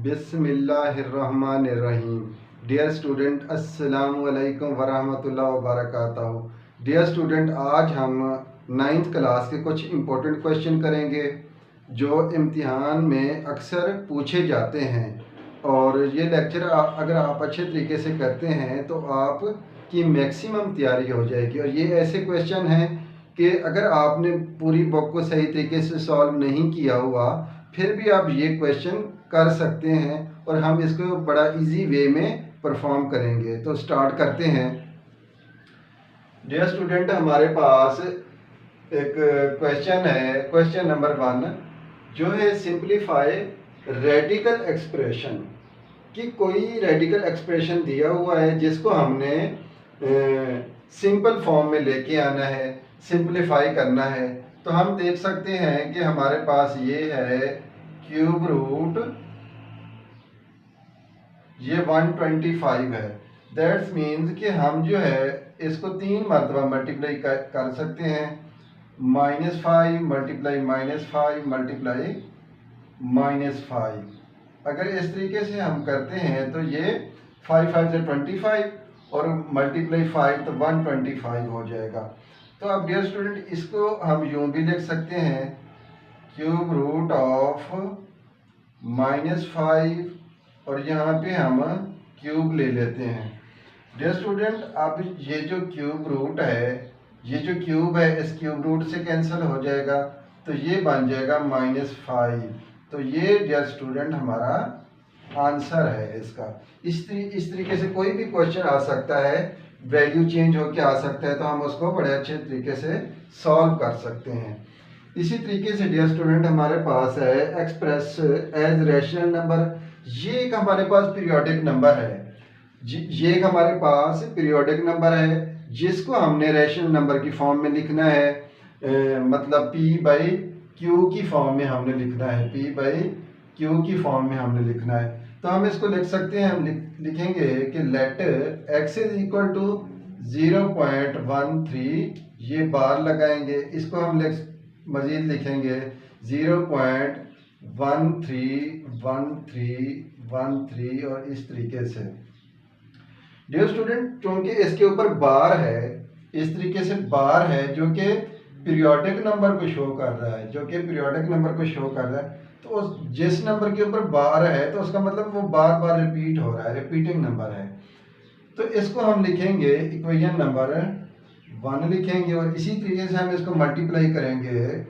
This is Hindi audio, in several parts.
बिस्मिल्लाहिर्रहमानिर्रहीम। डियर स्टूडेंट, अस्सलामु अलैकुम वरहमतुल्लाहि वबरकातुहू। डियर स्टूडेंट, आज हम 9th क्लास के कुछ इम्पोर्टेंट क्वेश्चन करेंगे जो इम्तिहान में अक्सर पूछे जाते हैं। और ये लेक्चर अगर आप अच्छे तरीके से करते हैं तो आपकी मैक्सिमम तैयारी हो जाएगी। और ये ऐसे क्वेश्चन हैं कि अगर आपने पूरी बुक को सही तरीके से सॉल्व नहीं किया हुआ फिर भी आप ये क्वेश्चन कर सकते हैं और हम इसको बड़ा इजी वे में परफॉर्म करेंगे। तो स्टार्ट करते हैं। डियर स्टूडेंट, हमारे पास एक क्वेश्चन है, क्वेश्चन नंबर 1 जो है सिंप्लीफाई रेडिकल एक्सप्रेशन। कि कोई रेडिकल एक्सप्रेशन दिया हुआ है जिसको हमने सिंपल फॉर्म में लेके आना है, सिंप्लीफाई करना है। तो हम देख सकते हैं कि हमारे पास ये है क्यूब रूट, ये 125 है। दैट्स मीन्स कि हम जो है इसको 3 मरतबा मल्टीप्लाई कर सकते हैं। -5 मल्टीप्लाई -5 मल्टीप्लाई -5। अगर इस तरीके से हम करते हैं तो ये 5 5 से 25 और मल्टीप्लाई 5 तो 125 हो जाएगा। तो अब डियर स्टूडेंट, इसको हम यूं भी लिख सकते हैं क्यूब रूट ऑफ -5 और यहाँ पे हम क्यूब ले लेते हैं। डियर स्टूडेंट, अब ये जो क्यूब रूट है, ये जो क्यूब है इस क्यूब रूट से कैंसिल हो जाएगा तो ये बन जाएगा -5। तो ये डियर स्टूडेंट हमारा आंसर है इसका। इस तरीके से कोई भी क्वेश्चन आ सकता है, वैल्यू चेंज होके आ सकता है, तो हम उसको बड़े अच्छे तरीके से सॉल्व कर सकते हैं। इसी तरीके से डियर स्टूडेंट हमारे पास है एक्सप्रेस एज रैशनल नंबर। ये एक हमारे पास पीरियोडिक नंबर है, ये एक हमारे पास पीरियोडिक नंबर है जिसको हमने रैशनल नंबर की फॉर्म में लिखना है। मतलब P बाई क्यू की फॉर्म में हमने लिखना है, P बाई क्यू की फॉर्म में हमने लिखना है। तो हम इसको लिख सकते हैं, हम लिखेंगे कि let x is equal to 0.13, ये बार लगाएंगे, इसको हम मजीद लिखेंगे 0.131313 और इस तरीके से। डियर स्टूडेंट, क्योंकि इसके ऊपर बार है, इस तरीके से बार है जो कि पीरियोडिक नंबर को शो कर रहा है, जो कि पीरियोडिक नंबर को शो कर रहा है, तो जिस नंबर के ऊपर बार है तो उसका मतलब वो बार बार रिपीट हो रहा है, रिपीटिंग नंबर है। तो इसको हम लिखेंगे इक्वेशन नंबर 1 लिखेंगे और इसी तरीके से हम इसको मल्टीप्लाई करेंगे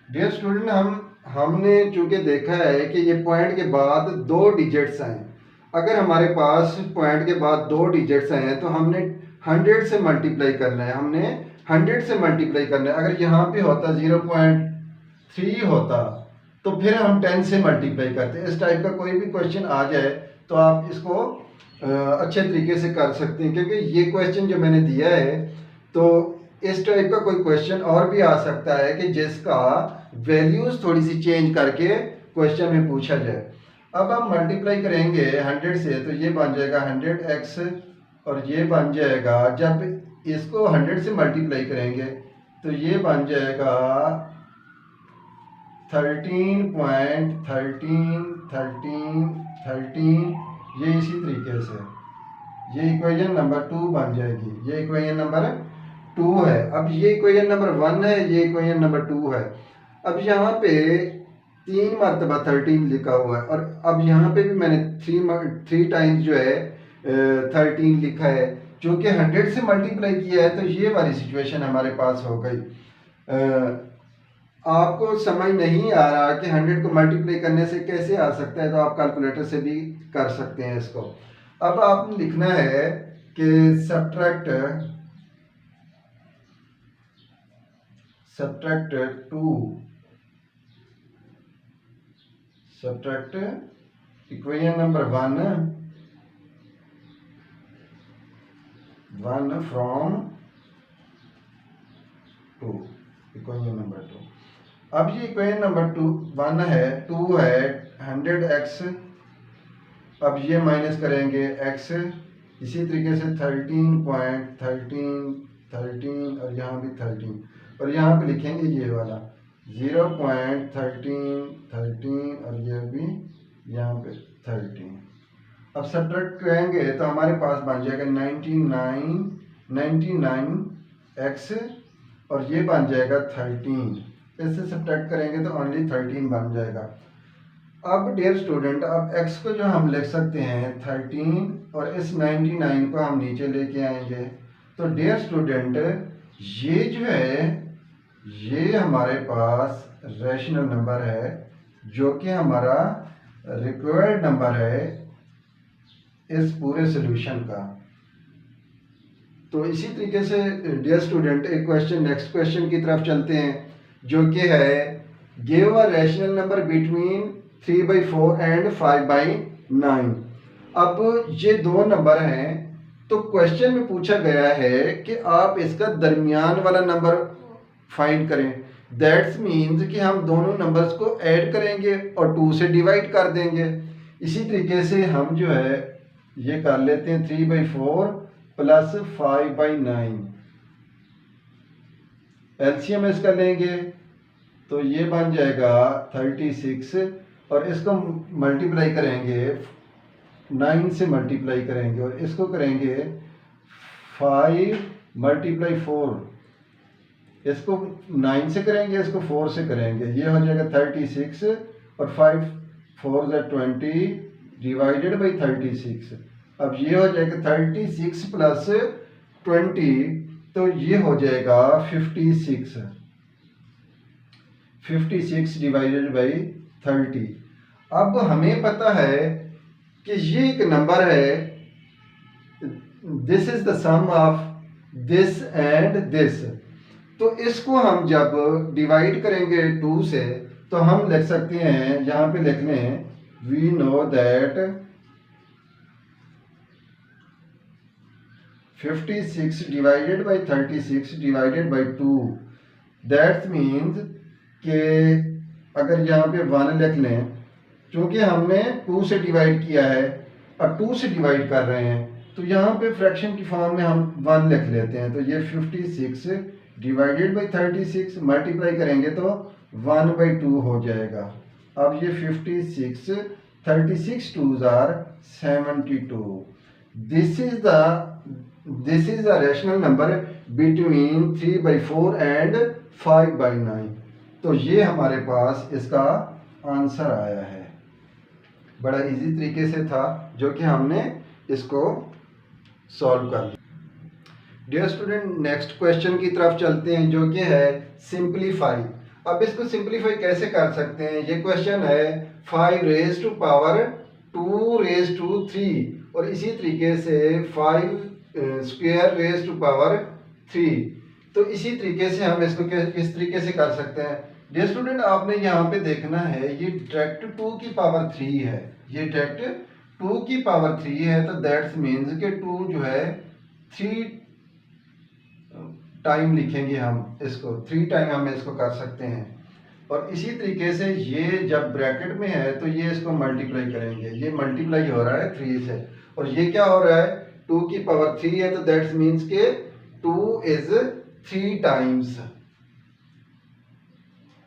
डियर स्टूडेंट, हमने चूंकि देखा है कि ये पॉइंट के बाद 2 डिजिट्स हैं। अगर हमारे पास पॉइंट के बाद 2 डिजिट्स हैं तो हमने 100 से मल्टीप्लाई करना है, हमने 100 से मल्टीप्लाई करना है। अगर यहाँ पे होता 0.3 होता तो फिर हम 10 से मल्टीप्लाई करते। इस टाइप का कोई भी क्वेश्चन आ जाए तो आप इसको अच्छे तरीके से कर सकते हैं, क्योंकि ये क्वेश्चन जो मैंने दिया है तो इस टाइप का कोई क्वेश्चन और भी आ सकता है कि जिसका वैल्यूज थोड़ी सी चेंज करके क्वेश्चन में पूछा जाए। अब हम मल्टीप्लाई करेंगे 100 से तो ये बन जाएगा 100x और ये बन जाएगा, जब इसको 100 से मल्टीप्लाई करेंगे तो ये बन जाएगा 13.131313। ये इसी तरीके से ये इक्वेशन नंबर 2 बन जाएगी। ये इक्वेशन नंबर 2 है। अब ये इक्वेशन नंबर 1 है, ये इक्वेशन नंबर 2 है। अब यहाँ पे 3 मरतबा 13 लिखा हुआ है और अब यहाँ पे भी मैंने 3 टाइम्स जो है 13 लिखा है, जो कि 100 से मल्टीप्लाई किया है। तो ये वाली सिचुएशन हमारे पास हो गई। आपको समझ नहीं आ रहा कि 100 को मल्टीप्लाई करने से कैसे आ सकता है, तो आप कैलकुलेटर से भी कर सकते हैं इसको। अब आपने लिखना है कि subtract 2, subtract equation number 1 from 2, equation number 2। अब ये इक्वेशन नंबर 1 है, 2 है 100x, अब ये माइनस करेंगे x, इसी तरीके से 13 और यहाँ भी 13 और यहाँ पे लिखेंगे ये वाला 0.13 और ये भी यहाँ पे 13। अब सब्ट्रैक्ट करेंगे तो हमारे पास बन जाएगा 99x और ये बन जाएगा 13। इससे सब्ट्रैक्ट करेंगे तो ओनली 13 बन जाएगा। अब डियर स्टूडेंट, अब x को जो हम लिख सकते हैं 13 और इस 99 को हम नीचे लेके आएंगे। तो डियर स्टूडेंट, ये जो है ये हमारे पास रैशनल नंबर है जो कि हमारा रिक्वायर्ड नंबर है इस पूरे सॉल्यूशन का। तो इसी तरीके से डियर स्टूडेंट एक क्वेश्चन, नेक्स्ट क्वेश्चन की तरफ चलते हैं जो कि है give a rational number between 3/4 and 5/9। अब ये दो नंबर हैं, तो क्वेश्चन में पूछा गया है कि आप इसका दरमियान वाला नंबर फाइंड करें। दैट्स मीन्स कि हम दोनों नंबर्स को ऐड करेंगे और 2 से डिवाइड कर देंगे। इसी तरीके से हम जो है ये कर लेते हैं 3/4 प्लस 5/9, एलसीएम इसका लेंगे तो ये बन जाएगा 36 और इसको मल्टीप्लाई करेंगे 9 से मल्टीप्लाई करेंगे और इसको करेंगे 5 × 4, इसको 9 से करेंगे, इसको 4 से करेंगे, ये हो जाएगा 36 और 5 4 = 20 डिवाइडेड बाई 36। अब ये हो जाएगा 36 प्लस 20 तो ये हो जाएगा 56 डिवाइडेड बाई 30। अब हमें पता है कि ये एक नंबर है, this is the sum of this and this. तो इसको हम जब डिवाइड करेंगे 2 से तो हम लिख सकते हैं, यहाँ पे लिख लें we know that 56 divided by 36 divided by 2। That means कि अगर यहाँ पे 1 लिख लें, क्योंकि हमने 2 से डिवाइड किया है और 2 से डिवाइड कर रहे हैं तो यहाँ पे फ्रैक्शन की फॉर्म में हम 1 लिख लेते हैं। तो ये 56 डिवाइडेड बाई 36 मल्टीप्लाई करेंगे तो 1/2 हो जाएगा। अब ये 56, 36 2s are 72। This is the rational number between 3/4 and 5/9। तो ये हमारे पास इसका आंसर आया है। बड़ा इजी तरीके से था जो कि हमने इसको सॉल्व कर लिया। डियर स्टूडेंट, नेक्स्ट क्वेश्चन की तरफ चलते हैं जो कि है सिंप्लीफाई। अब इसको सिंप्लीफाई कैसे कर सकते हैं? ये क्वेश्चन है 5⁻²⁵ और इसी तरीके से 5² तो इसी तरीके से हम इसको किस तरीके से कर सकते हैं? डियर स्टूडेंट, आपने यहाँ पे देखना है ये डायरेक्ट 2⁻³ है, ये डायरेक्ट 2⁻³ है। तो दैट्स मीन्स कि 2 जो है 3 टाइम लिखेंगे, हम इसको 3 टाइम हम इसको कर सकते हैं। और इसी तरीके से ये जब ब्रैकेट में है तो ये इसको मल्टीप्लाई करेंगे, ये मल्टीप्लाई हो रहा है 3 से और ये क्या हो रहा है 2⁻³ है। तो दैट्स मीन्स के 2 is 3 टाइम्स।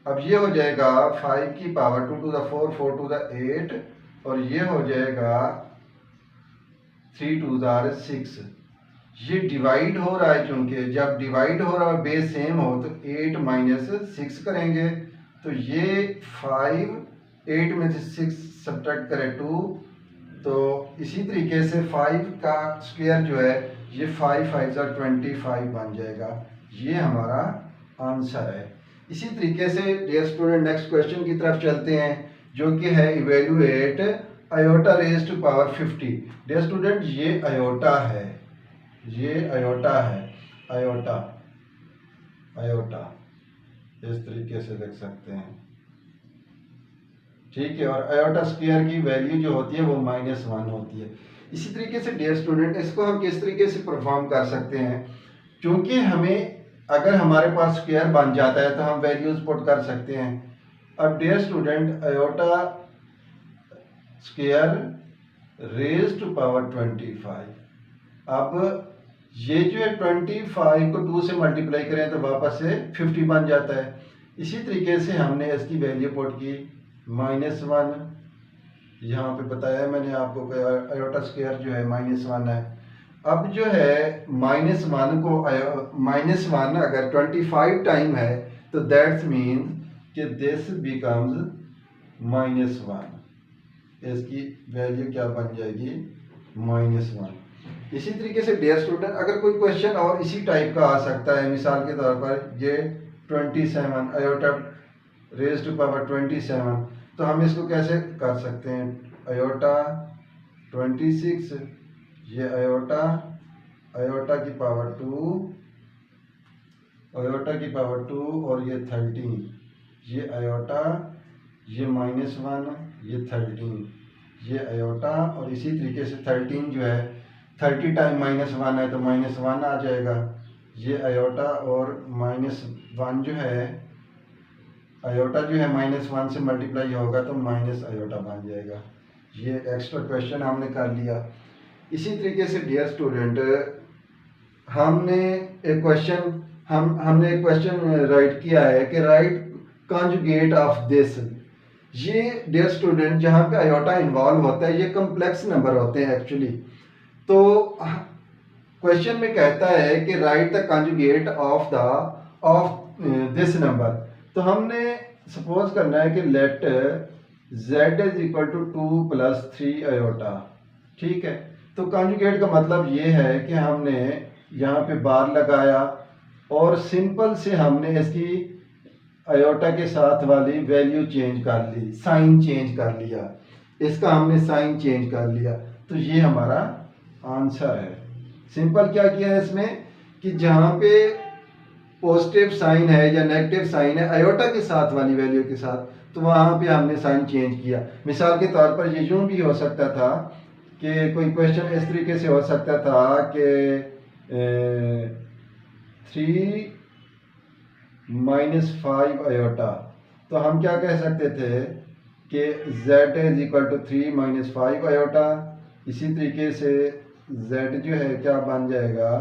अब ये हो जाएगा 5⁻²⁴ 4⁴ और ये हो जाएगा 3⁻2 are 6। ये डिवाइड हो रहा है, क्योंकि जब डिवाइड हो रहा है बेस सेम हो तो 8 - 6 करेंगे तो ये 5, 8 में से 6 सब्ट्रैक्ट करें 2 तो इसी तरीके से 5 का स्क्वायर जो है ये 5 5 = 25 बन जाएगा। ये हमारा आंसर है। इसी तरीके से डियर स्टूडेंट नेक्स्ट क्वेश्चन की तरफ चलते हैं जो कि है इवेल्युएट i⁻⁵. डियर स्टूडेंट, ये आयोटा है, ये आयोटा है, आयोटा इस तरीके से लिख सकते हैं, ठीक है। और आयोटा स्क्वायर की वैल्यू जो होती है वो -1 होती है। इसी तरीके से डियर स्टूडेंट इसको हम किस तरीके से परफॉर्म कर सकते हैं? क्योंकि हमें अगर हमारे पास स्क्वायर बन जाता है तो हम वैल्यूज पुट कर सकते हैं। अब dear student, iota square raise to power 25, अब ये जो है 25 को 2 से मल्टीप्लाई करें तो वापस से 50 बन जाता है। इसी तरीके से हमने इसकी वैल्यू पुट की -1, यहाँ पे बताया मैंने आपको कि आयोटा स्क्वायर जो है -1 है। अब जो है -1 को -1 अगर 25 टाइम है तो दैट्स मीन कि दिस बिकम्स -1, इसकी वैल्यू क्या बन जाएगी -1। इसी तरीके से डियर स्टूडेंट, अगर कोई क्वेश्चन और इसी टाइप का आ सकता है, मिसाल के तौर पर ये 27 आयोटा रेज टू पावर 27, तो हम इसको कैसे कर सकते हैं, आयोटा 26, ये आयोटा की पावर 2, आयोटा की पावर 2 और ये 13, ये आयोटा, ये -1, ये 13, ये आयोटा, और इसी तरीके से 13 जो है 30 टाइम -1 है तो -1 आ जाएगा, ये आयोटा, और -1 जो है आयोटा जो है -1 से मल्टीप्लाई होगा तो माइनस आयोटा बन जाएगा। ये एक्स्ट्रा क्वेश्चन हमने कर लिया। इसी तरीके से डियर स्टूडेंट, हमने एक क्वेश्चन राइट किया है कि राइट कॉन्जुगेट ऑफ दिस। ये डियर स्टूडेंट जहाँ पे आयोटा इन्वॉल्व होता है ये कम्प्लेक्स नंबर होते हैं एक्चुअली। तो क्वेश्चन में कहता है कि write the conjugate of this number. तो हमने सपोज करना है कि let z is equal to 2 + 3 iota, ठीक है। तो कॉन्जुगेट का मतलब ये है कि हमने यहाँ पे बार लगाया और सिंपल से हमने इसकी आयोटा के साथ वाली वैल्यू चेंज कर ली, साइन चेंज कर लिया, इसका हमने साइन चेंज कर लिया, तो ये हमारा आंसर है। सिंपल क्या किया है इसमें कि जहाँ पे पॉजिटिव साइन है या नेगेटिव साइन है आयोटा के साथ वाली वैल्यू के साथ, तो वहाँ पे हमने साइन चेंज किया। मिसाल के तौर पर ये यूँ भी हो सकता था कि कोई क्वेश्चन इस तरीके से हो सकता था कि 3 - 5 आयोटा, तो हम क्या कह सकते थे कि z is equal to 3 - 5 iota. इसी तरीके से z जो है क्या बन जाएगा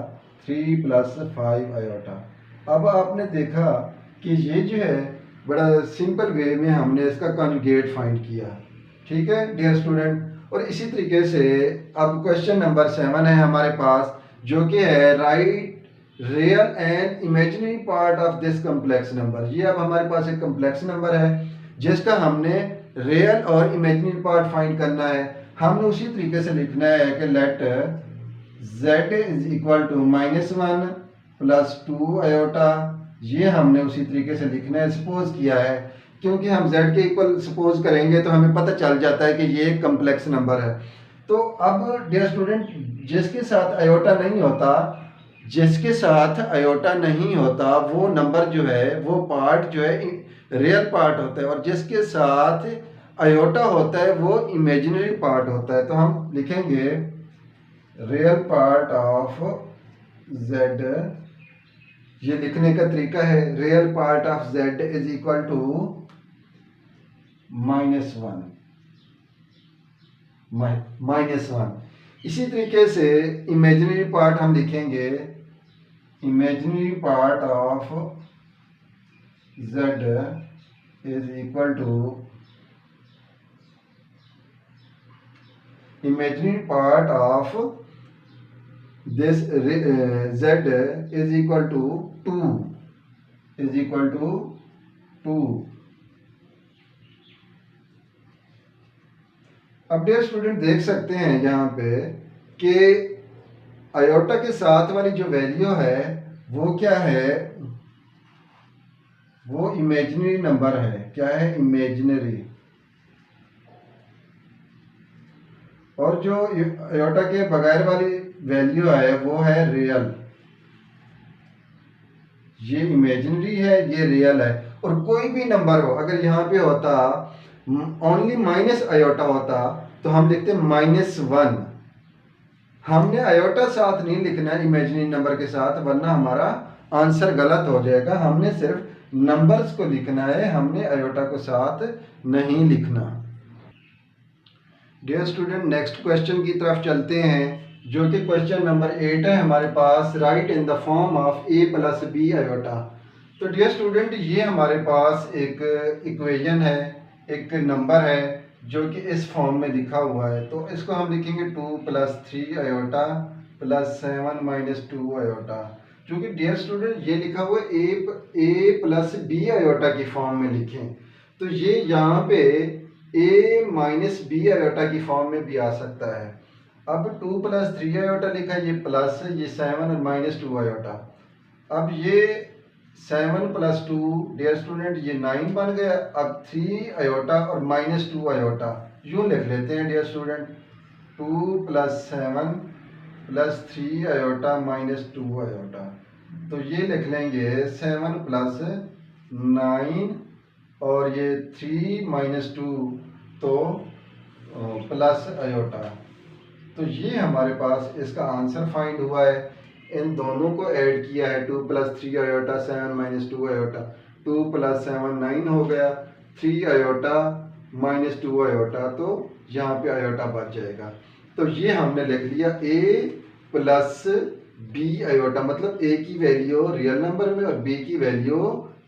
3 + 5 आयोटा। अब आपने देखा कि ये जो है बड़ा सिंपल वे में हमने इसका कॉन्जुगेट फाइंड किया, ठीक है डियर स्टूडेंट। और इसी तरीके से अब क्वेश्चन नंबर 7 है हमारे पास, जो कि है right real and imaginary part of this complex number. ये अब हमारे पास एक कम्प्लेक्स नंबर है जिसका हमने रियल और इमेजिनरी पार्ट फाइंड करना है। हमने उसी तरीके से लिखना है कि let z is equal to -1 + 2 iota. ये हमने उसी तरीके से लिखना है, सपोज किया है, क्योंकि हम z के इक्वल सपोज करेंगे तो हमें पता चल जाता है कि ये एक कम्प्लेक्स नंबर है। तो अब डियर स्टूडेंट, जिसके साथ आयोटा नहीं होता वो नंबर जो है, वो पार्ट जो है रियल पार्ट होता है, और जिसके साथ आयोटा होता है वो इमेजिनरी पार्ट होता है। तो हम लिखेंगे रियल पार्ट ऑफ z, ये लिखने का तरीका है, real part of z is equal to -1। इसी तरीके से इमेजिनरी पार्ट हम लिखेंगे, imaginary part of z is equal to, imaginary part of this z is equal to 2। अब डियर स्टूडेंट देख सकते हैं यहाँ पे कि आयोटा के साथ वाली जो वैल्यू है वो क्या है, वो इमेजिनरी नंबर है। क्या है? इमेजिनरी। और जो आयोटा के बगैर वाली वैल्यू है वो है रियल। ये इमेजिनरी है, ये रियल है। और कोई भी नंबर हो, अगर यहाँ पे होता ओनली माइनस आयोटा होता तो हम लिखते -1। हमने आयोटा साथ नहीं लिखना है इमेजिनरी नंबर के साथ, वरना हमारा आंसर गलत हो जाएगा। हमने सिर्फ नंबर्स को लिखना है, हमने आयोटा को साथ नहीं लिखना। डियर स्टूडेंट, नेक्स्ट क्वेश्चन की तरफ चलते हैं, जो कि क्वेश्चन नंबर 8 है हमारे पास। Right in the form of a plus b iota. तो डियर स्टूडेंट, ये हमारे पास एक इक्वेशन है, एक नंबर है जो कि इस फॉर्म में लिखा हुआ है। तो इसको हम लिखेंगे 2 + 3 आयोटा प्लस 7 - 2 आयोटा। क्योंकि डियर स्टूडेंट ये लिखा हुआ है a प्लस बी आयोटा की फॉर्म में लिखें, तो ये यहाँ पे a माइनस बी आयोटा की फॉर्म में भी आ सकता है। अब 2 + 3 आयोटा लिखा है, ये प्लस, ये 7 और -2 आयोटा। अब ये 7 + 2 डियर स्टूडेंट ये 9 बन गया। अब 3 आयोटा और -2 आयोटा यूँ लिख लेते हैं डियर स्टूडेंट, 2 + 7 + 3 आयोटा -2 आयोटा। तो ये लिख लेंगे 7 + 9 और ये 3 - 2 तो प्लस आयोटा। तो ये हमारे पास इसका आंसर फाइंड हुआ है। इन दोनों को ऐड किया है, 2 + 3 आयोटा 7 - 2 आयोटा। 2 + 7 9 हो गया, 3 आयोटा -2 आयोटा, तो यहाँ पे आयोटा बच जाएगा। तो ये हमने लिख लिया a प्लस b आयोटा, मतलब a की वैल्यू रियल नंबर में और b की वैल्यू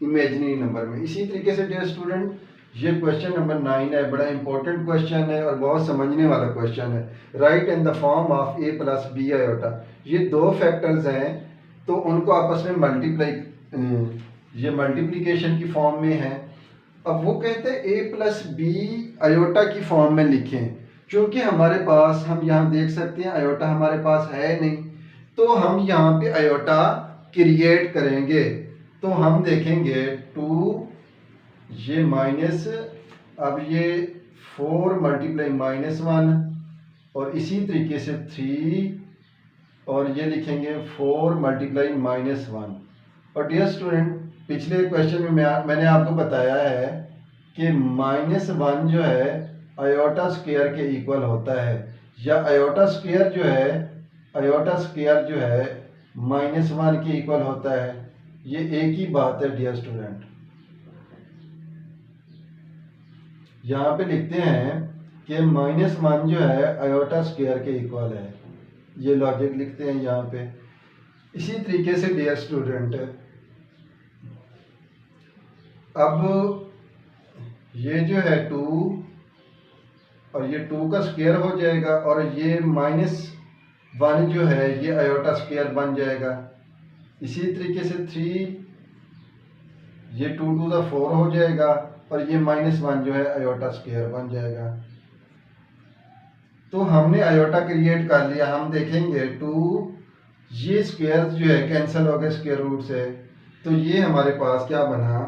इमेजिनरी नंबर में। इसी तरीके से डियर स्टूडेंट, ये क्वेश्चन नंबर 9 है, बड़ा इंपॉर्टेंट क्वेश्चन है और बहुत समझने वाला क्वेश्चन है। Right in the form of a + b iota. ये दो फैक्टर्स हैं, तो उनको आपस में ये मल्टीप्लिकेशन की फॉर्म में है। अब वो कहते हैं a + b आयोटा की फॉर्म में लिखें। क्योंकि हमारे पास, हम यहाँ देख सकते हैं आयोटा हमारे पास है नहीं, तो हम यहाँ पे आयोटा क्रिएट करेंगे। तो हम देखेंगे 2, ये माइनस, अब ये 4 × -1 और इसी तरीके से 3 और ये लिखेंगे 4 × -1। और डियर स्टूडेंट, पिछले क्वेश्चन में मैंने आपको बताया है कि -1 जो है आयोटा स्क्वायर के इक्वल होता है, या आयोटा स्क्वायर जो है -1 के इक्वल होता है। ये एक ही बात है डियर स्टूडेंट। यहाँ पे लिखते हैं कि -1 जो है आयोटा स्क्वायर के इक्वल है, ये लॉजिक लिखते हैं यहाँ पे। इसी तरीके से डियर स्टूडेंट, अब ये जो है 2 और ये 2 का स्क्वायर हो जाएगा, और ये -1 जो है ये आयोटा स्क्वायर बन जाएगा। इसी तरीके से 3, ये 2 × 4 हो जाएगा, और ये -1 जो है आयोटा स्क्वायर बन जाएगा। तो हमने आयोटा क्रिएट कर लिया। हम देखेंगे 2, ये स्क्वायर जो है कैंसिल हो गए स्क्वायर रूट से, तो ये हमारे पास क्या बना,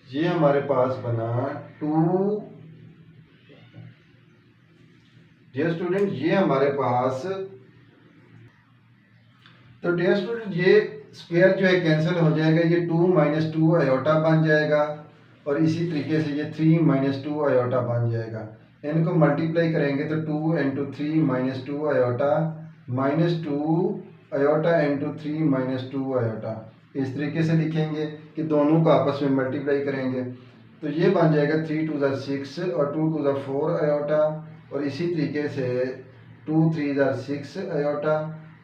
ये हमारे पास बना 2। डियर स्टूडेंट, ये हमारे पास, तो डियर स्टूडेंट ये स्क्वायर जो है कैंसिल हो जाएगा, ये 2 - 2 आयोटा बन जाएगा, और इसी तरीके से ये 3 - 2 आयोटा बन जाएगा। इनको मल्टीप्लाई करेंगे तो 2 × 3 - 2 आयोटा -2 आयोटा × 3 - 2 आयोटा। इस तरीके से लिखेंगे कि दोनों को आपस में मल्टीप्लाई करेंगे, तो ये बन जाएगा 3 × 2 = 6 और 2 × 4 आयोटा, और इसी तरीके से 2 × 3 = 6 आयोटा,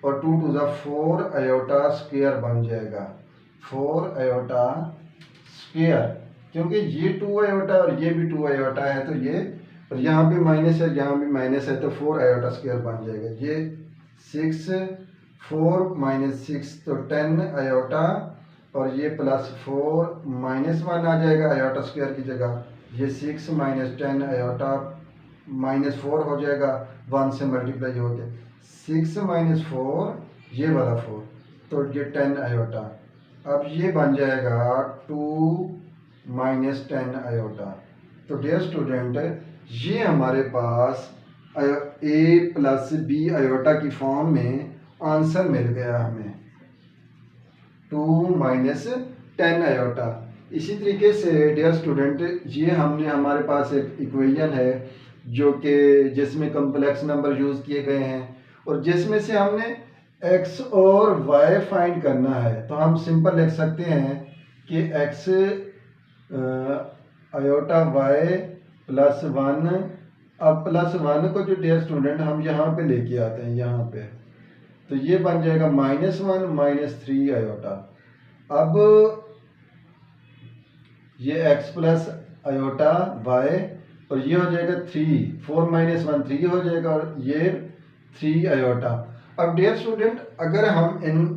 और 2 × 4 आयोटा स्क्वायर बन जाएगा, 4 आयोटा स्क्वायर। क्योंकि ये 2 आयोटा और ये भी 2 आयोटा है, तो ये, और यहाँ भी माइनस है, यहाँ भी माइनस है, तो 4 आयोटा स्क्वायर बन जाएगा। ये 6, 4 - 6 तो 10 आयोटा, और ये +4 -1 आ जाएगा आयोटा स्क्वायर की जगह। ये 6 - 10 आयोटा -4 हो जाएगा, 1 से मल्टीप्लाई हो गया, 6 - 4 ये वाला 4, तो ये 10 आयोटा। अब ये बन जाएगा 2 - 10 आयोटा। तो डियर स्टूडेंट, ये हमारे पास a + b आयोटा की फॉर्म में आंसर मिल गया हमें, 2 - 10 आयोटा। इसी तरीके से डियर स्टूडेंट, ये हमारे पास एक इक्वेशन है जो कि जिसमें कम्प्लेक्स नंबर यूज़ किए गए हैं, और जिसमें से हमने एक्स और वाई फाइंड करना है तो हम सिंपल लिख सकते हैं कि x iota y plus one. अब प्लस वन को जो डियर स्टूडेंट हम यहाँ पे लेके आते हैं यहाँ पे, तो ये बन जाएगा -1 -3 आयोटा। अब ये x प्लस आयोटा वाई और ये हो जाएगा 3, 4 - 1 3 हो जाएगा और ये 3 आयोटा। अब डियर स्टूडेंट अगर हम इन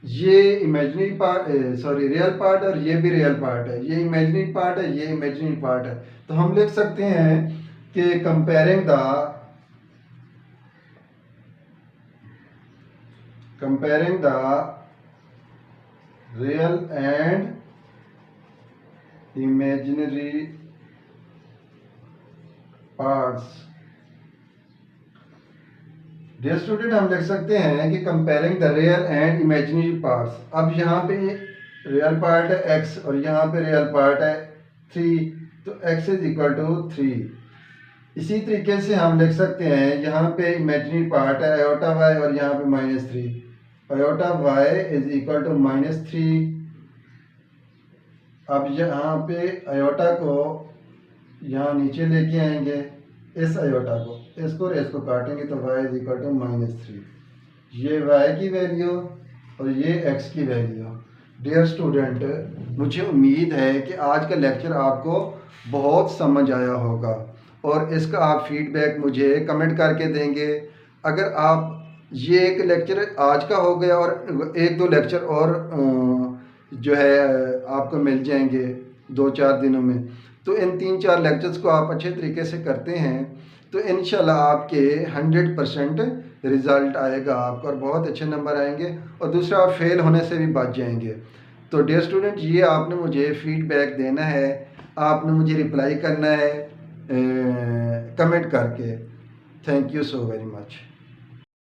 ये imaginary part sorry real part और ये भी रियल पार्ट है, ये इमेजिनरी पार्ट है, ये इमेजिनरी पार्ट है, तो हम लिख सकते हैं कि comparing the real and imaginary parts। Dear student हम लिख सकते हैं कि comparing the real and imaginary parts. अब यहाँ पे रियल पार्ट है x और यहाँ पे रियल पार्ट है 3, तो x इज इक्वल टू 3। इसी तरीके से हम लिख सकते हैं यहाँ पे इमेजिनरी पार्ट है आयोटा y और यहाँ पे -3, iota y is equal to -3। अब यहाँ पे आयोटा को यहाँ नीचे लेके आएंगे, इस आयोटा को, इसको और इसको काटेंगे तो y इज इक्वल टू -3। ये y की वैल्यू और ये x की वैल्यू। डियर स्टूडेंट मुझे उम्मीद है कि आज का लेक्चर आपको बहुत समझ आया होगा और इसका आप फीडबैक मुझे कमेंट करके देंगे। अगर आप ये एक लेक्चर आज का हो गया और 1-2 लेक्चर और जो है आपको मिल जाएंगे 2-4 दिनों में, तो इन 3-4 लेक्चर्स को आप अच्छे तरीके से करते हैं तो इंशाल्लाह आपके 100% रिज़ल्ट आएगा आपका और बहुत अच्छे नंबर आएंगे और दूसरा आप फेल होने से भी बच जाएंगे। तो डियर स्टूडेंट ये आपने मुझे फीडबैक देना है, आपने मुझे रिप्लाई करना है कमेंट करके। Thank you so very much.